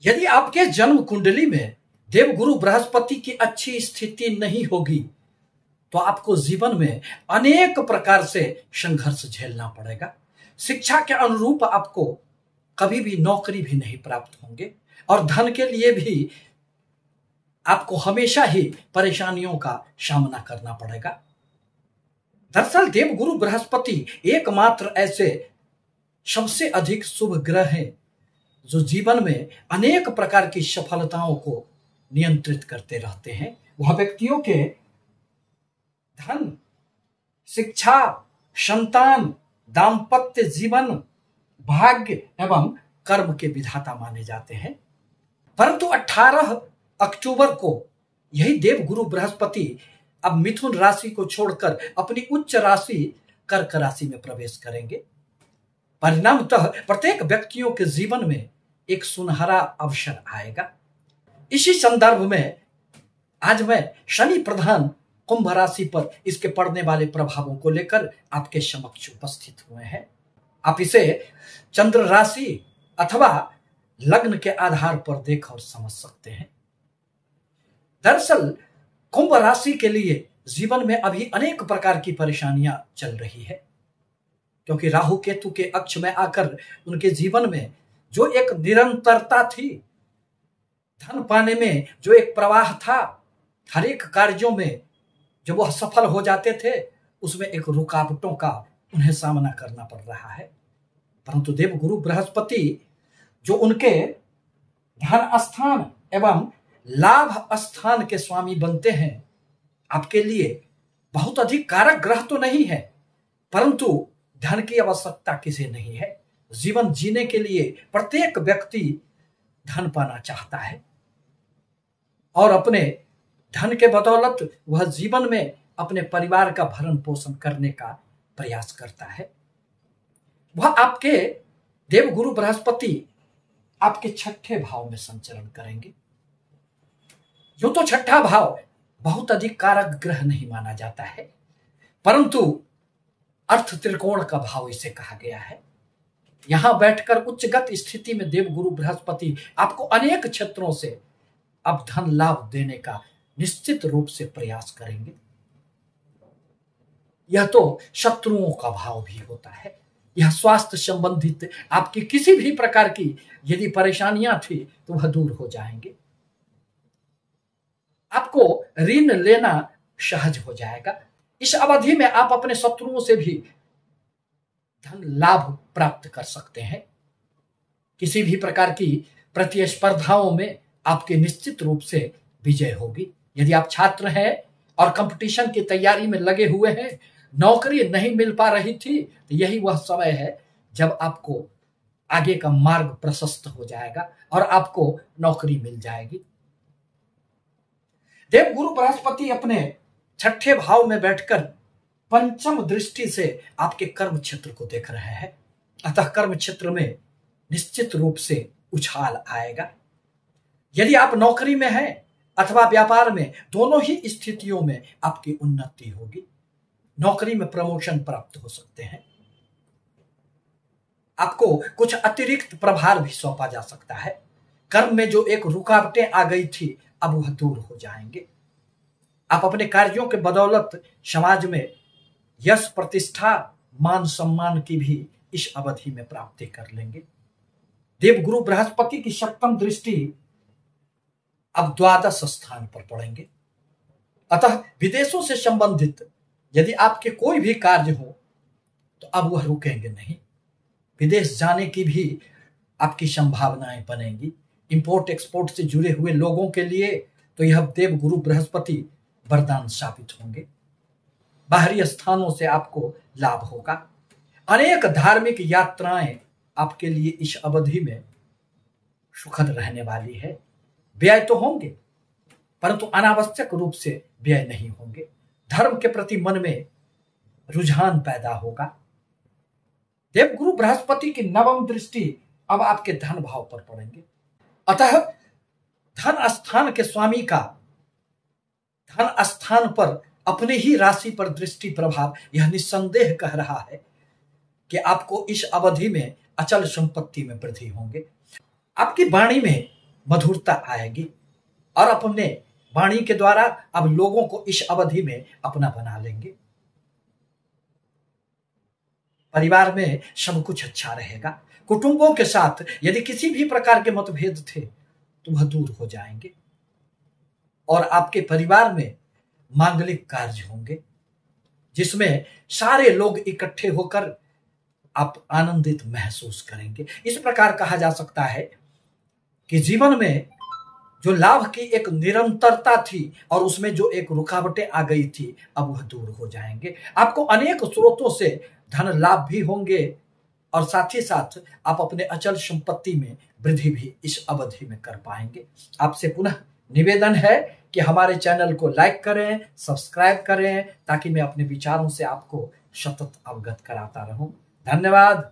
यदि आपके जन्म कुंडली में देवगुरु बृहस्पति की अच्छी स्थिति नहीं होगी तो आपको जीवन में अनेक प्रकार से संघर्ष झेलना पड़ेगा। शिक्षा के अनुरूप आपको कभी भी नौकरी भी नहीं प्राप्त होंगे और धन के लिए भी आपको हमेशा ही परेशानियों का सामना करना पड़ेगा। दरअसल देवगुरु बृहस्पति एकमात्र ऐसे सबसे अधिक शुभ ग्रह हैं जो जीवन में अनेक प्रकार की सफलताओं को नियंत्रित करते रहते हैं। वह व्यक्तियों के धन, शिक्षा, संतान, दाम्पत्य जीवन, भाग्य एवं कर्म के विधाता माने जाते हैं। परंतु 18 अक्टूबर को यही देवगुरु बृहस्पति अब मिथुन राशि को छोड़कर अपनी उच्च राशि कर्क राशि में प्रवेश करेंगे। परिणामतः प्रत्येक व्यक्तियों के जीवन में एक सुनहरा अवसर आएगा। इसी संदर्भ में आज मैं शनि प्रधान कुंभ राशि पर इसके पड़ने वाले प्रभावों को लेकर आपके समक्ष उपस्थित हुए हैं। आप इसे चंद्र राशि अथवा लग्न के आधार पर देख और समझ सकते हैं। दरअसल कुंभ राशि के लिए जीवन में अभी अनेक प्रकार की परेशानियां चल रही है, क्योंकि राहु केतु के अक्ष में आकर उनके जीवन में जो एक निरंतरता थी, धन पाने में जो एक प्रवाह था, हर एक कार्यों में जब वह सफल हो जाते थे उसमें एक रुकावटों का उन्हें सामना करना पड़ रहा है। परंतु देवगुरु बृहस्पति जो उनके धन स्थान एवं लाभ स्थान के स्वामी बनते हैं, आपके लिए बहुत अधिक कारक ग्रह तो नहीं है, परंतु धन की आवश्यकता किसे नहीं है। जीवन जीने के लिए प्रत्येक व्यक्ति धन पाना चाहता है और अपने धन के बदौलत वह जीवन में अपने परिवार का भरण पोषण करने का प्रयास करता है। वह आपके देवगुरु बृहस्पति आपके छठे भाव में संचरण करेंगे। यूं तो छठा भाव बहुत अधिक कारक ग्रह नहीं माना जाता है, परंतु अर्थ त्रिकोण का भाव इसे कहा गया है। यहां बैठकर उच्चगत स्थिति में देवगुरु बृहस्पति आपको अनेक क्षेत्रों से अब धन लाभ देने का निश्चित रूप से प्रयास करेंगे। यह तो शत्रुओं का भाव भी होता है। यह स्वास्थ्य संबंधित आपकी किसी भी प्रकार की यदि परेशानियां थी तो वह दूर हो जाएंगे। आपको ऋण लेना सहज हो जाएगा। इस अवधि में आप अपने शत्रुओं से भी धन लाभ प्राप्त कर सकते हैं। किसी भी प्रकार की प्रतिस्पर्धाओं में आपके निश्चित रूप से विजय होगी। यदि आप छात्र हैं और कंपटीशन की तैयारी में लगे हुए हैं, नौकरी नहीं मिल पा रही थी, तो यही वह समय है जब आपको आगे का मार्ग प्रशस्त हो जाएगा और आपको नौकरी मिल जाएगी। देवगुरु बृहस्पति अपने छठे भाव में बैठकर पंचम दृष्टि से आपके कर्म क्षेत्र को देख रहे हैं, अतः कर्म क्षेत्र में निश्चित रूप से उछाल आएगा। यदि आप नौकरी में हैं अथवा व्यापार में, दोनों ही स्थितियों में आपकी उन्नति होगी। नौकरी में प्रमोशन प्राप्त हो सकते हैं। आपको कुछ अतिरिक्त प्रभार भी सौंपा जा सकता है। कर्म में जो एक रुकावटें आ गई थी अब वह दूर हो जाएंगे। आप अपने कार्यों के बदौलत समाज में यश, प्रतिष्ठा, मान सम्मान की भी इस अवधि में प्राप्ति कर लेंगे। देवगुरु बृहस्पति की सप्तम दृष्टि अब द्वादश स्थान पर पड़ेंगे, अतः विदेशों से संबंधित यदि आपके कोई भी कार्य हो तो अब वह रुकेंगे नहीं। विदेश जाने की भी आपकी संभावनाएं बनेंगी। इंपोर्ट एक्सपोर्ट से जुड़े हुए लोगों के लिए तो यह देवगुरु बृहस्पति वरदान साबित होंगे। बाहरी स्थानों से आपको लाभ होगा। अनेक धार्मिक यात्राएं आपके लिए इस अवधि में सुखद रहने वाली है। व्यय तो होंगे, परंतु अनावश्यक रूप से व्यय नहीं होंगे। धर्म के प्रति मन में रुझान पैदा होगा। देवगुरु बृहस्पति की नवम दृष्टि अब आपके धन भाव पर पड़ेंगे, अतः धन स्थान के स्वामी का धन स्थान पर अपने ही राशि पर दृष्टि प्रभाव यह निस्संदेह कह रहा है कि आपको इस अवधि में अचल संपत्ति में वृद्धि होंगे। आपकी वाणी में मधुरता आएगी और अपने वाणी के द्वारा अब लोगों को इस अवधि में अपना बना लेंगे। परिवार में सब कुछ अच्छा रहेगा। कुटुंबों के साथ यदि किसी भी प्रकार के मतभेद थे तो वह दूर हो जाएंगे और आपके परिवार में मांगलिक कार्य होंगे जिसमें सारे लोग इकट्ठे होकर आप आनंदित महसूस करेंगे। इस प्रकार कहा जा सकता है कि जीवन में जो लाभ की एक निरंतरता थी और उसमें जो एक रुकावटें आ गई थी अब वह दूर हो जाएंगे। आपको अनेक स्रोतों से धन लाभ भी होंगे और साथ ही साथ आप अपने अचल संपत्ति में वृद्धि भी इस अवधि में कर पाएंगे। आपसे पुनः निवेदन है कि हमारे चैनल को लाइक करें, सब्सक्राइब करें ताकि मैं अपने विचारों से आपको सतत अवगत कराता रहूं। धन्यवाद।